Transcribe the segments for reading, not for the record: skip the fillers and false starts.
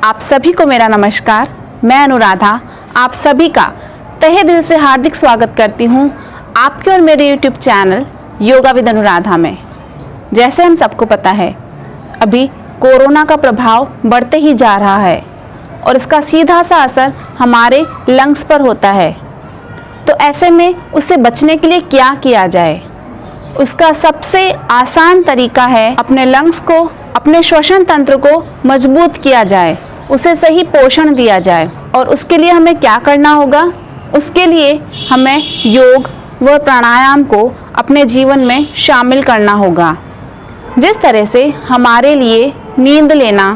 आप सभी को मेरा नमस्कार। मैं अनुराधा आप सभी का तहे दिल से हार्दिक स्वागत करती हूँ आपके और मेरे YouTube channel yoga with Anuradha में। जैसे हम सबको पता है, अभी कोरोना का प्रभाव बढ़ते ही जा रहा है और इसका सीधा सा असर हमारे लंग्स पर होता है। तो ऐसे में उससे बचने के लिए क्या किया जाए? उसका सबसे आसान तरीका है अपने लंग्स को, अपने श्वसन तंत्र को मजबूत किया जाए, उसे सही पोषण दिया जाए। और उसके लिए हमें क्या करना होगा? उसके लिए हमें योग व प्राणायाम को अपने जीवन में शामिल करना होगा। जिस तरह से हमारे लिए नींद लेना,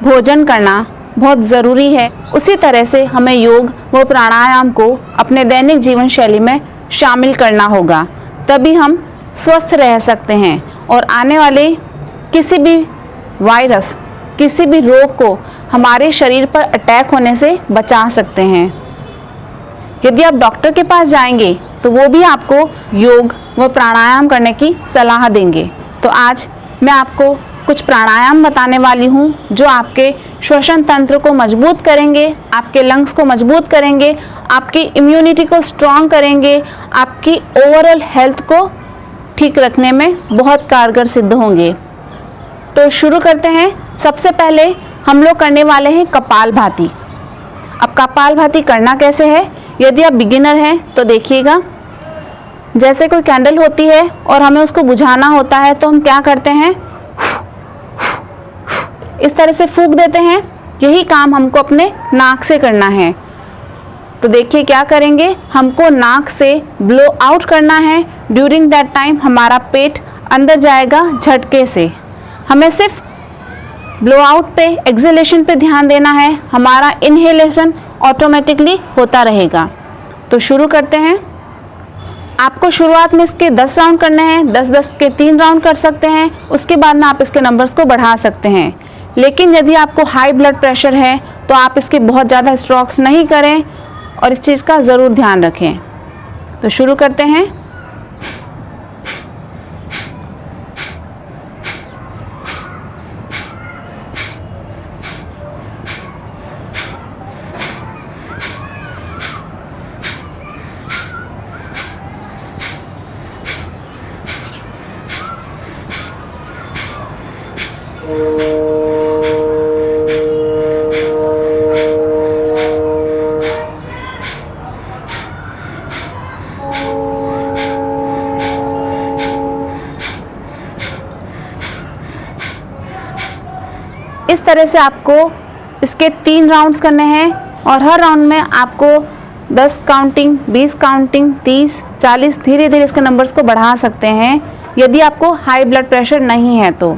भोजन करना बहुत ज़रूरी है, उसी तरह से हमें योग व प्राणायाम को अपने दैनिक जीवन शैली में शामिल करना होगा। तभी हम स्वस्थ रह सकते हैं और आने वाले किसी भी वायरस, किसी भी रोग को हमारे शरीर पर अटैक होने से बचा सकते हैं। यदि आप डॉक्टर के पास जाएंगे तो वो भी आपको योग व प्राणायाम करने की सलाह देंगे। तो आज मैं आपको कुछ प्राणायाम बताने वाली हूँ जो आपके श्वसन तंत्र को मजबूत करेंगे, आपके लंग्स को मजबूत करेंगे, आपकी इम्यूनिटी को स्ट्रॉन्ग करेंगे, आपकी ओवरऑल हेल्थ को ठीक रखने में बहुत कारगर सिद्ध होंगे। तो शुरू करते हैं। सबसे पहले हम लोग करने वाले हैं कपालभाति। अब कपालभाति करना कैसे है? यदि आप बिगिनर हैं तो देखिएगा, जैसे कोई कैंडल होती है और हमें उसको बुझाना होता है तो हम क्या करते हैं, इस तरह से फूंक देते हैं। यही काम हमको अपने नाक से करना है। तो देखिए क्या करेंगे, हमको नाक से ब्लो आउट करना है। ड्यूरिंग दैट टाइम हमारा पेट अंदर जाएगा झटके से। हमें सिर्फ ब्लो आउट पे, एक्सहेलेशन पे ध्यान देना है। हमारा इनहेलेशन ऑटोमेटिकली होता रहेगा। तो शुरू करते हैं। आपको शुरुआत में इसके 10 राउंड करने हैं। 10-10 के 3 राउंड कर सकते हैं। उसके बाद में आप इसके नंबर्स को बढ़ा सकते हैं। लेकिन यदि आपको हाई ब्लड प्रेशर है तो आप इसके बहुत ज़्यादा स्ट्रोक्स नहीं करें और इस चीज़ का ज़रूर ध्यान रखें। तो शुरू करते हैं। इस तरह से आपको इसके 3 राउंड्स करने हैं और हर राउंड में आपको 10 काउंटिंग, 20 काउंटिंग, 30, 40 धीरे धीरे इसके नंबर्स को बढ़ा सकते हैं यदि आपको हाई ब्लड प्रेशर नहीं है तो।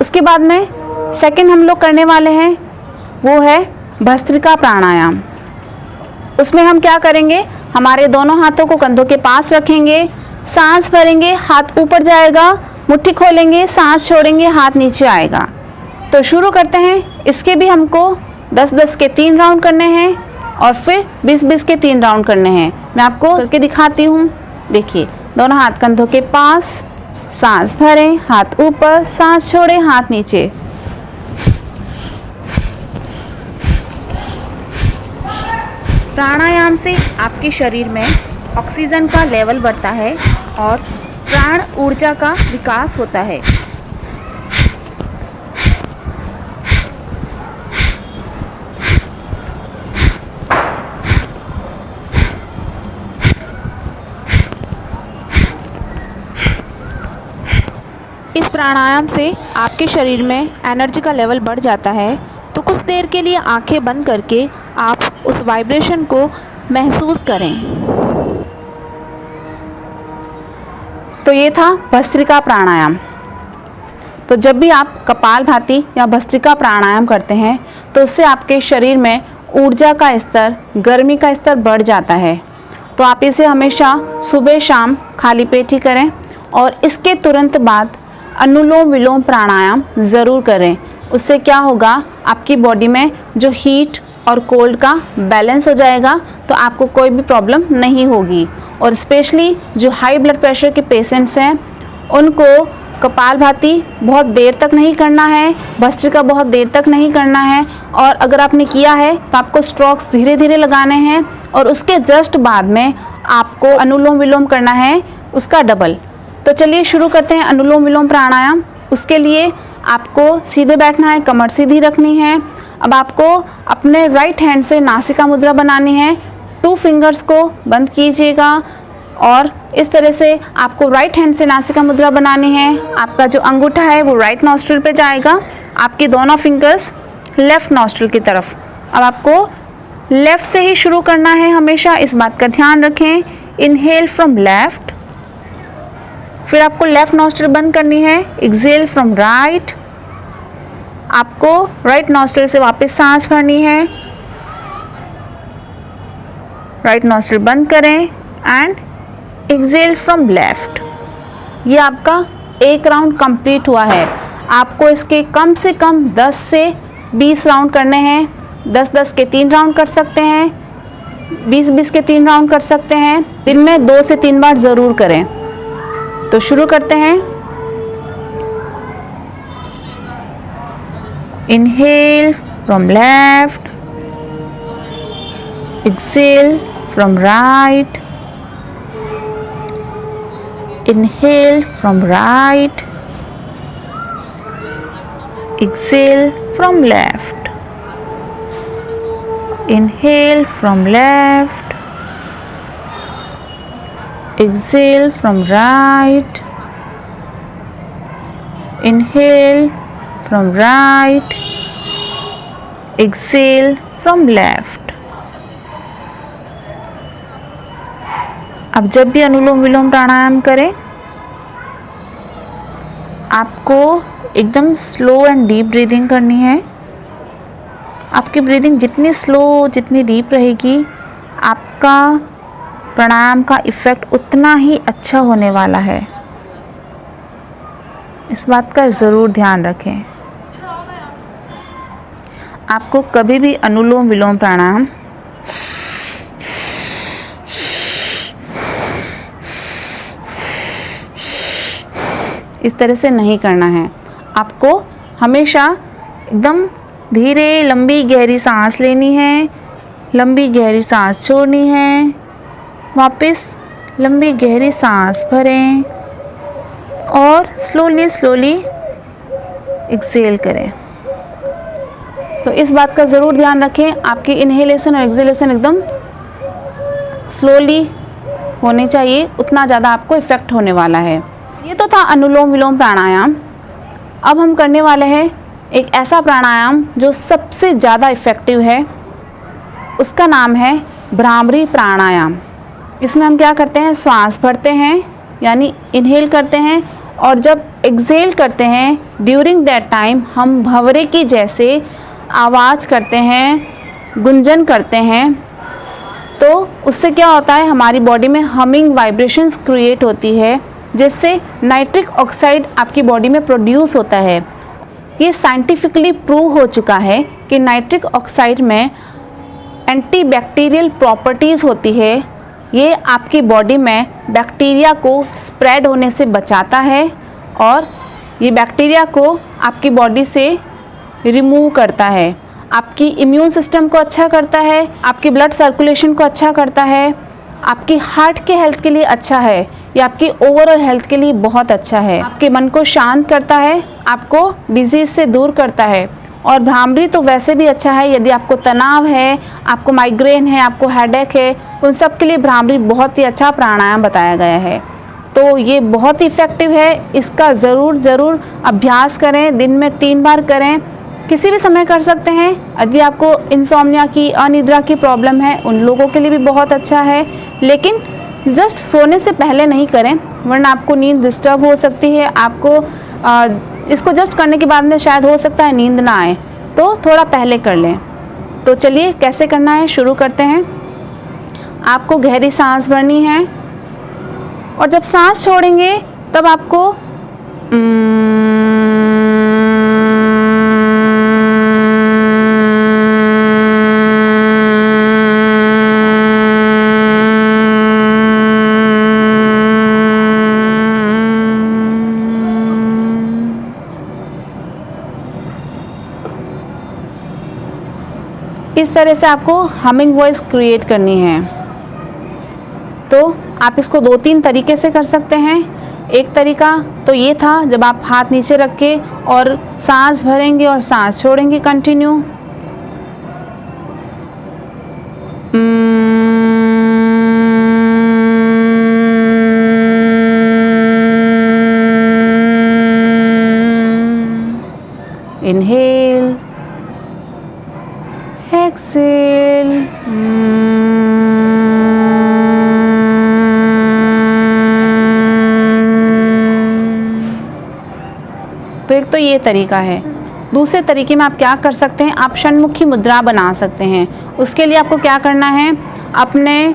उसके बाद में सेकंड हम लोग करने वाले हैं, वो है भस्त्रिका प्राणायाम। उसमें हम क्या करेंगे, हमारे दोनों हाथों को कंधों के पास रखेंगे, सांस भरेंगे, हाथ ऊपर जाएगा, मुट्ठी खोलेंगे, सांस छोड़ेंगे, हाथ नीचे आएगा। तो शुरू करते हैं। इसके भी हमको 10-10 के 3 राउंड करने हैं और फिर 20-20 के 3 राउंड करने हैं। मैं आपको करके दिखाती हूँ। देखिए, दोनों हाथ कंधों के पास, सांस भरें, हाथ ऊपर, सांस छोड़ें, हाथ नीचे। प्राणायाम से आपके शरीर में ऑक्सीजन का लेवल बढ़ता है और प्राण ऊर्जा का विकास होता है। इस प्राणायाम से आपके शरीर में एनर्जी का लेवल बढ़ जाता है। तो कुछ देर के लिए आंखें बंद करके आप उस वाइब्रेशन को महसूस करें। तो ये था भस्त्रिका प्राणायाम। तो जब भी आप कपालभाति या भस्त्रिका प्राणायाम करते हैं तो उससे आपके शरीर में ऊर्जा का स्तर, गर्मी का स्तर बढ़ जाता है। तो आप इसे हमेशा सुबह शाम खाली पेट ही करें और इसके तुरंत बाद अनुलोम विलोम प्राणायाम ज़रूर करें। उससे क्या होगा, आपकी बॉडी में जो हीट और कोल्ड का बैलेंस हो जाएगा, तो आपको कोई भी प्रॉब्लम नहीं होगी। और स्पेशली जो हाई ब्लड प्रेशर के पेशेंट्स हैं उनको कपालभाति बहुत देर तक नहीं करना है, भस्त्रिका बहुत देर तक नहीं करना है, और अगर आपने किया है तो आपको स्ट्रोक्स धीरे धीरे लगाने हैं और उसके जस्ट बाद में आपको अनुलोम विलोम करना है उसका डबल। तो चलिए शुरू करते हैं अनुलोम विलोम प्राणायाम। उसके लिए आपको सीधे बैठना है, कमर सीधी रखनी है। अब आपको अपने राइट हैंड से नासिका मुद्रा बनानी है। 2 फिंगर्स को बंद कीजिएगा और इस तरह से आपको राइट हैंड से नासिका मुद्रा बनानी है। आपका जो अंगूठा है वो राइट नॉस्ट्रिल पे जाएगा, आपकी दोनों फिंगर्स लेफ्ट नॉस्ट्रिल की तरफ। अब आपको लेफ्ट से ही शुरू करना है, हमेशा इस बात का ध्यान रखें। इनहेल फ्रॉम लेफ्ट, फिर आपको लेफ्ट नॉस्ट्रिल बंद करनी है। एक्सहेल फ्रॉम राइट, आपको राइट नॉस्ट्रिल से वापस सांस भरनी है। राइट नॉस्ट्रिल बंद करें एंड एक्सहेल फ्रॉम लेफ्ट। ये आपका एक राउंड कंप्लीट हुआ है। आपको इसके कम से कम 10 से 20 राउंड करने हैं। 10-10 के 3 राउंड कर सकते हैं, 20-20 के 3 राउंड कर सकते हैं। दिन में 2 से 3 बार ज़रूर करें। तो शुरू करते हैं। Inhale from left, exhale from right, inhale from right, exhale from left, inhale from left, exhale from right, inhale from right, exhale from left। अब जब भी अनुलोम विलोम प्राणायाम करें, आपको एकदम स्लो एंड डीप ब्रीदिंग करनी है। आपकी ब्रीदिंग जितनी स्लो, जितनी डीप रहेगी, आपका प्राणायाम का इफ़ेक्ट उतना ही अच्छा होने वाला है। इस बात का ज़रूर ध्यान रखें। आपको कभी भी अनुलोम विलोम प्राणायाम इस तरह से नहीं करना है। आपको हमेशा एकदम धीरे लंबी गहरी सांस लेनी है, लंबी गहरी सांस छोड़नी है, वापस लंबी गहरी सांस भरें और स्लोली स्लोली एक्सहेल करें। तो इस बात का ज़रूर ध्यान रखें, आपकी इनहेलेशन और एक्सहेलेशन एकदम स्लोली होनी चाहिए, उतना ज़्यादा आपको इफ़ेक्ट होने वाला है। ये तो था अनुलोम विलोम प्राणायाम। अब हम करने वाले हैं एक ऐसा प्राणायाम जो सबसे ज़्यादा इफ़ेक्टिव है। उसका नाम है भ्रामरी प्राणायाम। इसमें हम क्या करते हैं, श्वास भरते हैं यानी इनहेल करते हैं, और जब एक्सहेल करते हैं ड्यूरिंग दैट टाइम हम भंवरे की जैसे आवाज़ करते हैं, गुंजन करते हैं। तो उससे क्या होता है, हमारी बॉडी में हमिंग वाइब्रेशंस क्रिएट होती है, जिससे नाइट्रिक ऑक्साइड आपकी बॉडी में प्रोड्यूस होता है। ये साइंटिफिकली प्रूव हो चुका है कि नाइट्रिक ऑक्साइड में एंटीबैक्टीरियल प्रॉपर्टीज़ होती है। ये आपकी बॉडी में बैक्टीरिया को स्प्रेड होने से बचाता है और ये बैक्टीरिया को आपकी बॉडी से रिमूव करता है। आपकी इम्यून सिस्टम को अच्छा करता है, आपकी ब्लड सर्कुलेशन को अच्छा करता है, आपकी हार्ट के हेल्थ के लिए अच्छा है, ये आपकी ओवरऑल हेल्थ के लिए बहुत अच्छा है। आपके मन को शांत करता है, आपको डिजीज़ से दूर करता है। और भ्रामरी तो वैसे भी अच्छा है, यदि आपको तनाव है, आपको माइग्रेन है, आपको हेडेक है, उन सब के लिए भ्रामरी बहुत ही अच्छा प्राणायाम बताया गया है। तो ये बहुत ही इफ़ेक्टिव है, इसका ज़रूर अभ्यास करें। दिन में 3 बार करें, किसी भी समय कर सकते हैं। यदि आपको इंसोम्निया की, अनिद्रा की प्रॉब्लम है, उन लोगों के लिए भी बहुत अच्छा है, लेकिन जस्ट सोने से पहले नहीं करें, वरना आपको नींद डिस्टर्ब हो सकती है। आपको इसको जस्ट करने के बाद में शायद हो सकता है नींद ना आए, तो थोड़ा पहले कर लें। तो चलिए कैसे करना है, शुरू करते हैं। आपको गहरी सांस भरनी है और जब सांस छोड़ेंगे तब आपको इस तरह से आपको हमिंग वॉइस क्रिएट करनी है। तो आप इसको 2-3 तरीके से कर सकते हैं। एक तरीका तो ये था जब आप हाथ नीचे रख के और सांस भरेंगे और सांस छोड़ेंगे कंटिन्यू। Inhale, exhale. तो एक तो ये तरीका है। दूसरे तरीके में आप क्या कर सकते हैं, आप षण्मुखी मुद्रा बना सकते हैं। उसके लिए आपको क्या करना है, अपने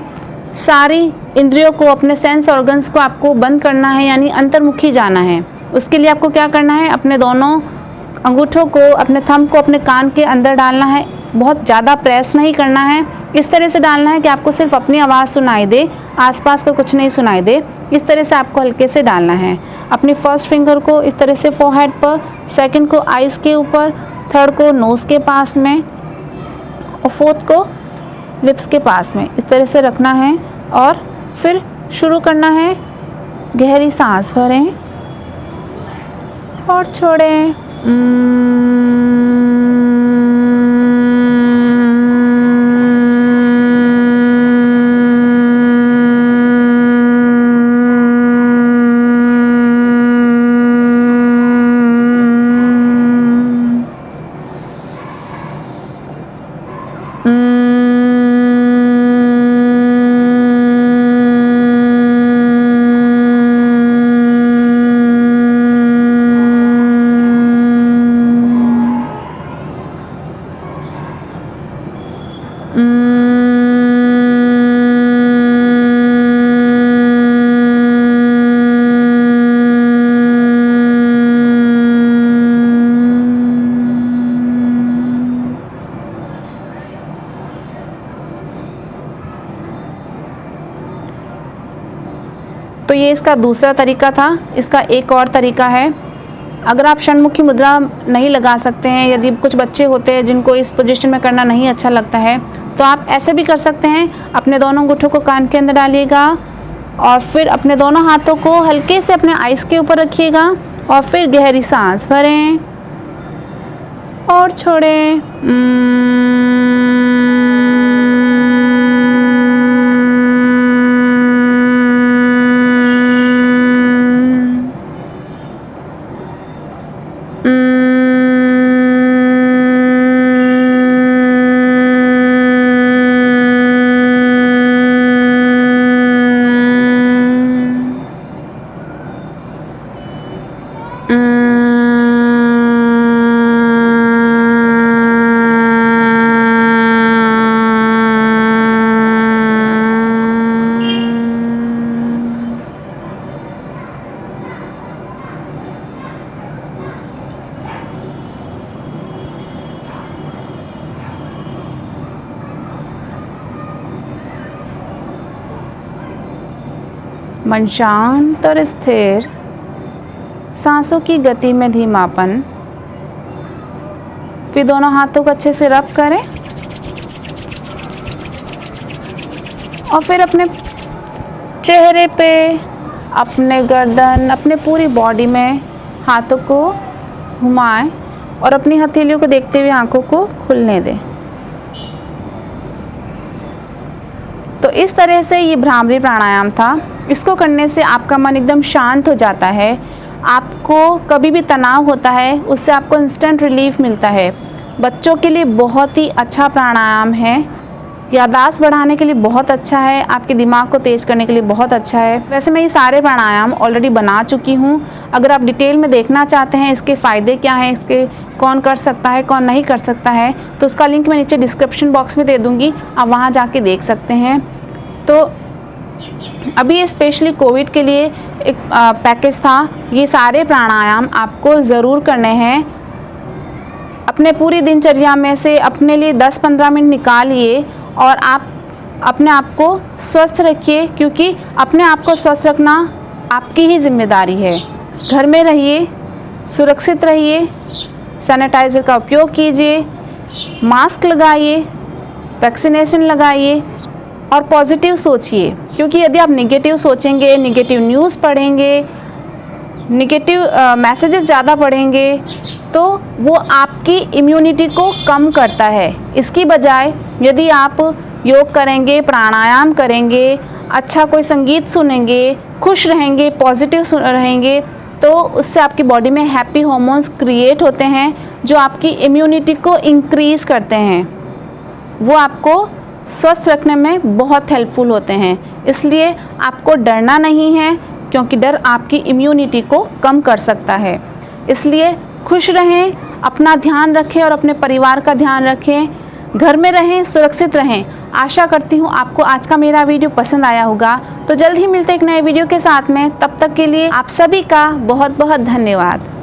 सारी इंद्रियों को, अपने सेंस ऑर्गन्स को आपको बंद करना है, यानी अंतर्मुखी जाना है। उसके लिए आपको क्या करना है, अपने दोनों अंगूठों को, अपने थंब को अपने कान के अंदर डालना है। बहुत ज़्यादा प्रेस नहीं करना है, इस तरह से डालना है कि आपको सिर्फ अपनी आवाज़ सुनाई दे, आसपास का कुछ नहीं सुनाई दे। इस तरह से आपको हल्के से डालना है। अपनी फर्स्ट फिंगर को इस तरह से फोरहेड पर, सेकंड को आइज़ के ऊपर, थर्ड को नोज़ के पास में और फोर्थ को लिप्स के पास में, इस तरह से रखना है। और फिर शुरू करना है। गहरी सांस भरें और छोड़ें। तो ये इसका दूसरा तरीका था। इसका एक और तरीका है, अगर आप षण्मुखी मुद्रा नहीं लगा सकते हैं, यदि कुछ बच्चे होते हैं जिनको इस पोजीशन में करना नहीं अच्छा लगता है, तो आप ऐसे भी कर सकते हैं। अपने दोनों अंगूठों को कान के अंदर डालिएगा और फिर अपने दोनों हाथों को हल्के से अपने आइज़ के ऊपर रखिएगा और फिर गहरी सांस भरें और छोड़ें। मन शांत और स्थिर, सांसों की गति में धीमापन। फिर दोनों हाथों को अच्छे से रब करें और फिर अपने चेहरे पे, अपने गर्दन, अपने पूरी बॉडी में हाथों को घुमाएं और अपनी हथेलियों को देखते हुए आंखों को खुलने दें। तो इस तरह से ये भ्रामरी प्राणायाम था। इसको करने से आपका मन एकदम शांत हो जाता है। आपको कभी भी तनाव होता है, उससे आपको इंस्टेंट रिलीफ मिलता है। बच्चों के लिए बहुत ही अच्छा प्राणायाम है, याददाश्त बढ़ाने के लिए बहुत अच्छा है, आपके दिमाग को तेज़ करने के लिए बहुत अच्छा है। वैसे मैं ये सारे प्राणायाम ऑलरेडी बना चुकी हूँ। अगर आप डिटेल में देखना चाहते हैं इसके फ़ायदे क्या हैं, इसके कौन कर सकता है कौन नहीं कर सकता है, तो उसका लिंक मैं नीचे डिस्क्रिप्शन बॉक्स में दे दूँगी, आप वहाँ जाके देख सकते हैं। तो अभी ये स्पेशली कोविड के लिए एक पैकेज था। ये सारे प्राणायाम आपको ज़रूर करने हैं। अपने पूरी दिनचर्या में से अपने लिए 10-15 मिनट निकालिए और आप अपने आप को स्वस्थ रखिए, क्योंकि अपने आप को स्वस्थ रखना आपकी ही जिम्मेदारी है। घर में रहिए, सुरक्षित रहिए, सैनिटाइज़र का उपयोग कीजिए, मास्क लगाइए वैक्सीनेशन लगाइए और पॉजिटिव सोचिए, क्योंकि यदि आप निगेटिव सोचेंगे, निगेटिव न्यूज़ पढ़ेंगे, निगेटिव मैसेजेस ज़्यादा पढ़ेंगे तो वो आपकी इम्यूनिटी को कम करता है। इसकी बजाय यदि आप योग करेंगे, प्राणायाम करेंगे, अच्छा कोई संगीत सुनेंगे, खुश रहेंगे, पॉजिटिव रहेंगे, तो उससे आपकी बॉडी में हैप्पी हार्मोन्स क्रिएट होते हैं जो आपकी इम्यूनिटी को इंक्रीज़ करते हैं। वो आपको स्वस्थ रखने में बहुत हेल्पफुल होते हैं। इसलिए आपको डरना नहीं है, क्योंकि डर आपकी इम्यूनिटी को कम कर सकता है। इसलिए खुश रहें, अपना ध्यान रखें और अपने परिवार का ध्यान रखें, घर में रहें, सुरक्षित रहें। आशा करती हूँ आपको आज का मेरा वीडियो पसंद आया होगा। तो जल्द ही मिलते एक नए वीडियो के साथ में, तब तक के लिए आप सभी का बहुत बहुत धन्यवाद।